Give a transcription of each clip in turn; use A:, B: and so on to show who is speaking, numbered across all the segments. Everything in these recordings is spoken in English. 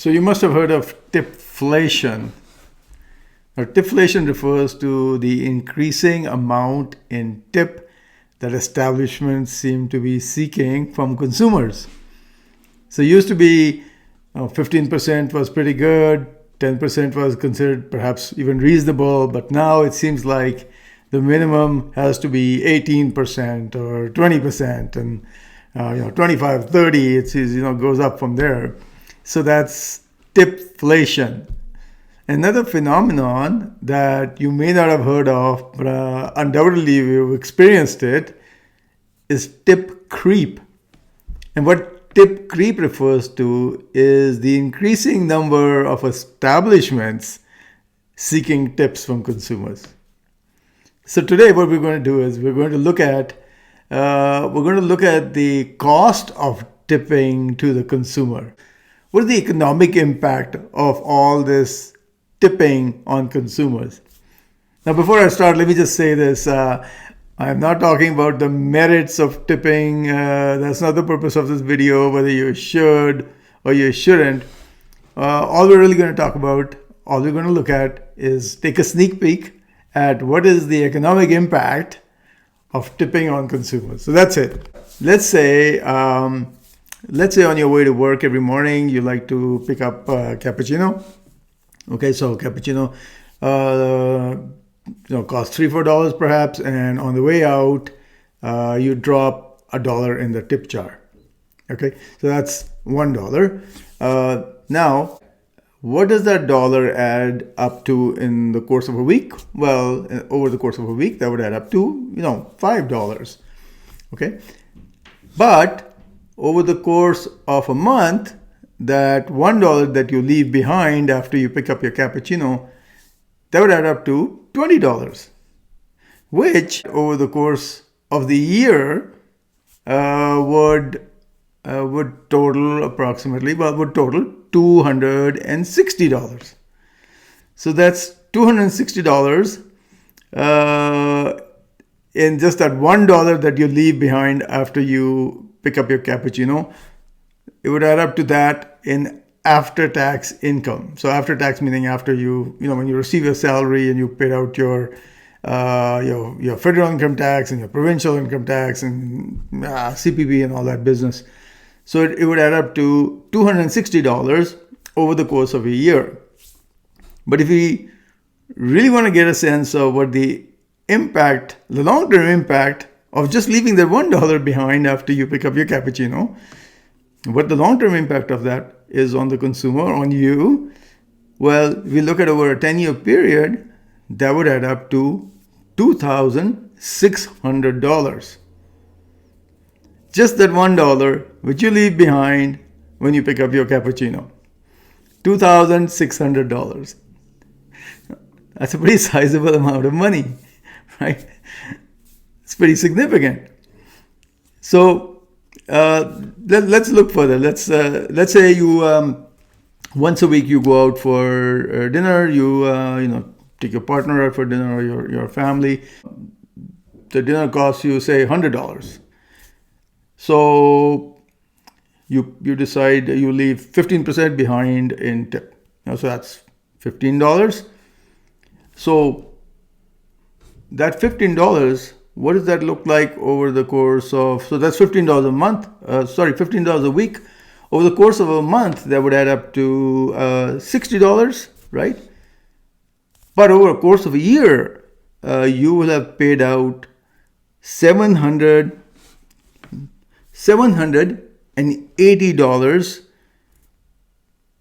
A: So you must have heard of TipFlation. Now, TipFlation refers to the increasing amount in tip that establishments seem to be seeking from consumers. So it used to be 15% was pretty good, 10% was considered perhaps even reasonable, but now it seems like the minimum has to be 18% or 20%, and 25, 30, it's goes up from there. So that's tipflation. Another phenomenon that you may not have heard of, but undoubtedly you've experienced it, is tip creep. And what tip creep refers to is the increasing number of establishments seeking tips from consumers. So today what we're going to do is we're going to look at the cost of tipping to the consumer. What is the economic impact of all this tipping on consumers? Now, before I start, let me just say this. I'm not talking about the merits of tipping. That's not the purpose of this video, whether you should or you shouldn't. All we're really going to look at is take a sneak peek at what is the economic impact of tipping on consumers. So that's it. Let's say on your way to work every morning, you like to pick up cappuccino. Okay, so cappuccino costs $3-4 perhaps, and on the way out, you drop $1 in the tip jar. Okay, so that's $1. Now, what does that dollar add up to in the course of a week? Well, over the course of a week, that would add up to $5. Okay, but over the course of a month, that $1 that you leave behind after you pick up your cappuccino, that would add up to $20, which over the course of the year would total $260. So that's $260 in just that $1 that you leave behind after you pick up your cappuccino. It would add up to that in after-tax income. So after-tax meaning after when you receive your salary and you paid out your federal income tax and your provincial income tax and CPP and all that business. So it would add up to $260 over the course of a year. But if we really want to get a sense of what the long-term impact of just leaving that $1 behind after you pick up your cappuccino, what the long-term impact of that is on the consumer, on you, well, if we look at over a 10-year period, that would add up to $2,600. Just that $1 which you leave behind when you pick up your cappuccino. $2,600. That's a pretty sizable amount of money, right? It's pretty significant. So let's look further. Let's say you once a week you go out for dinner. You take your partner out for dinner or your family. The dinner costs you say $100. So you decide you leave 15% behind in tip. So that's $15. So that $15. What does that look like over the course of, so that's $15 a month, $15 a week. Over the course of a month, that would add up to $60, right? But over the course of a year, you will have paid out $780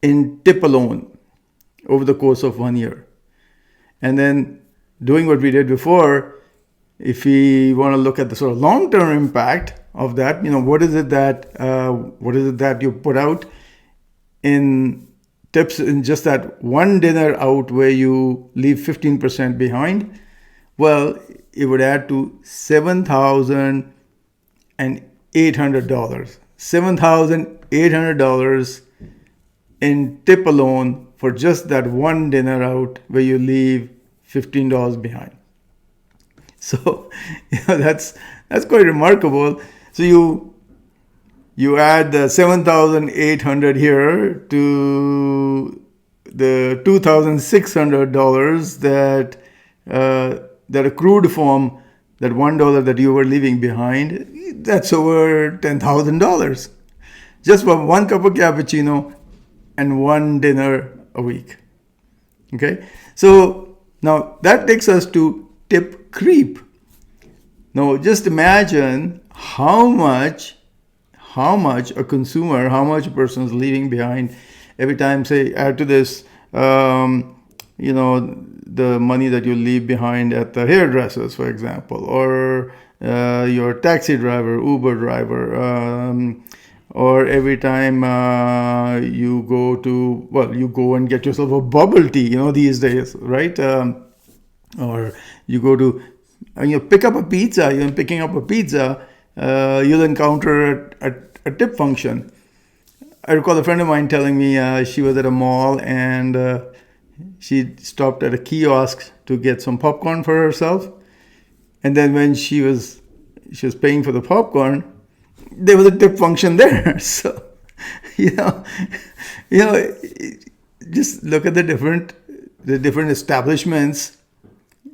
A: in tip alone over the course of 1 year. And then doing what we did before, if we want to look at the sort of long-term impact of that, what is it that you put out in tips in just that one dinner out where you leave 15% behind? Well, it would add to $7,800. $7,800 in tip alone for just that one dinner out where you leave $15 behind. So that's quite remarkable. So You add the 7,800 here to the $2,600 that accrued from that $1 that you were leaving behind. That's over $10,000 just for one cup of cappuccino and one dinner a week. Okay, so now that takes us to tip creep. Now just imagine how much a consumer, how much a person is leaving behind every time. Say, add to this, the money that you leave behind at the hairdressers, for example, or your taxi driver, Uber driver, or every time you go and get yourself a bubble tea, these days, right? Or you go to, pick up a pizza. You're picking up a pizza, you'll encounter a tip function. I recall a friend of mine telling me she was at a mall and she stopped at a kiosk to get some popcorn for herself. And then when she was paying for the popcorn, there was a tip function there. So, just look at the different establishments.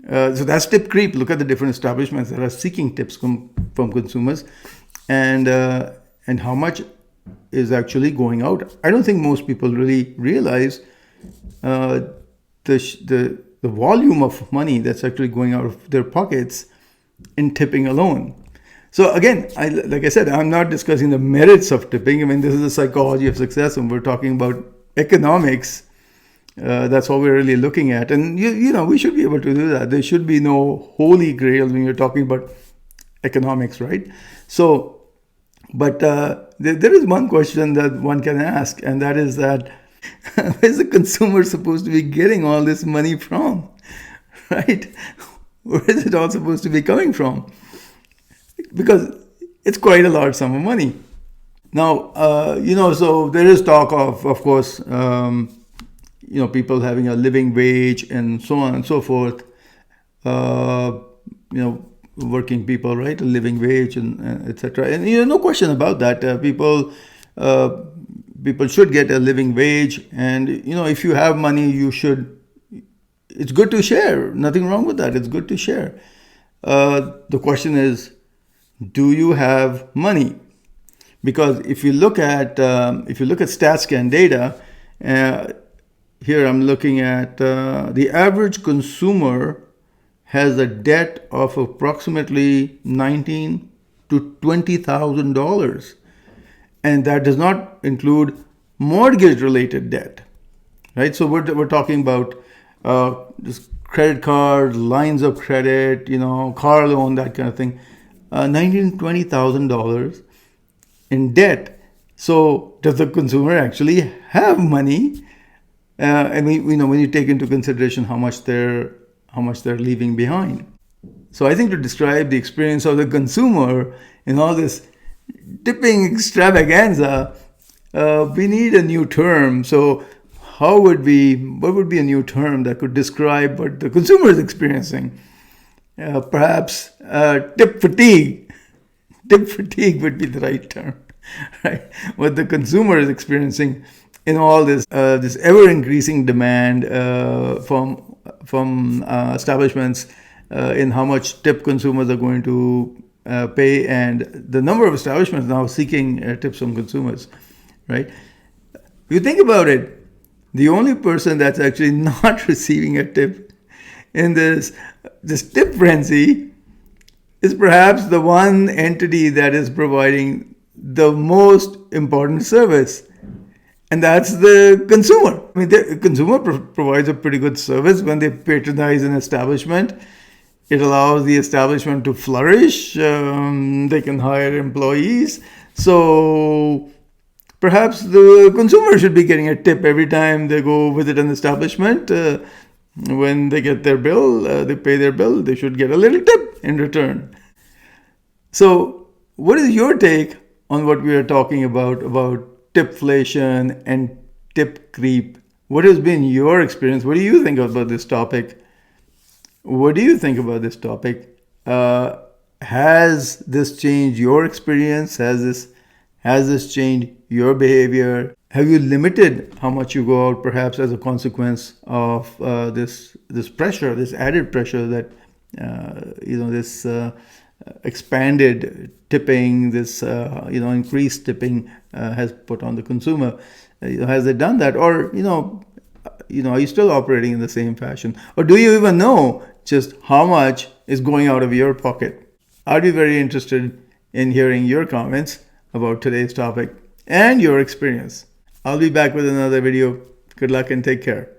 A: So that's tip creep. Look at the different establishments that are seeking tips from consumers, and how much is actually going out. I don't think most people really realize the volume of money that's actually going out of their pockets in tipping alone. So again, like I said, I'm not discussing the merits of tipping. I mean, this is the psychology of success, and we're talking about economics. That's what we're really looking at. And, we should be able to do that. There should be no holy grail when you're talking about economics, right? So, but there is one question that one can ask, and that is that where is the consumer supposed to be getting all this money from, right? Where is it all supposed to be coming from? Because it's quite a large sum of money. Now, so there is talk of course, people having a living wage and so on and so forth. Working people, right? A living wage and etc. And no question about that. People should get a living wage, and if you have money, you should. It's good to share. Nothing wrong with that. It's good to share. The question is, do you have money? Because if you look at StatScan data, here I'm looking at the average consumer has a debt of approximately $19,000 to $20,000, and that does not include mortgage-related debt, right? So we're talking about just credit cards, lines of credit, car loan, that kind of thing. $19,000 to $20,000 in debt. So does the consumer actually have money? And when you take into consideration how much they're leaving behind. So I think to describe the experience of the consumer in all this tipping extravaganza, we need a new term. So what would be a new term that could describe what the consumer is experiencing? Perhaps tip fatigue. Tip fatigue would be the right term, right? What the consumer is experiencing in all this ever increasing demand from establishments in how much tip consumers are going to pay, and the number of establishments now seeking tips from consumers, right? If you think about it, the only person that's actually not receiving a tip in this tip frenzy is perhaps the one entity that is providing the most important service, and that's the consumer. I mean, the consumer provides a pretty good service when they patronize an establishment. It allows the establishment to flourish. They can hire employees. So perhaps the consumer should be getting a tip every time they go visit an establishment. When they get their bill, they pay their bill, they should get a little tip in return. So what is your take on what we are talking about TipFlation and tip creep? What has been your experience? What do you think about this topic? Has this changed your experience? Has Has this changed your behavior? Have you limited how much you go out, perhaps as a consequence of this pressure, this added pressure that this expanded tipping, this increased tipping has put on the consumer? Has it done that, or are you still operating in the same fashion, or do you even know just how much is going out of your pocket? I'd be very interested in hearing your comments about today's topic and your experience. I'll be back with another video. Good luck and take care.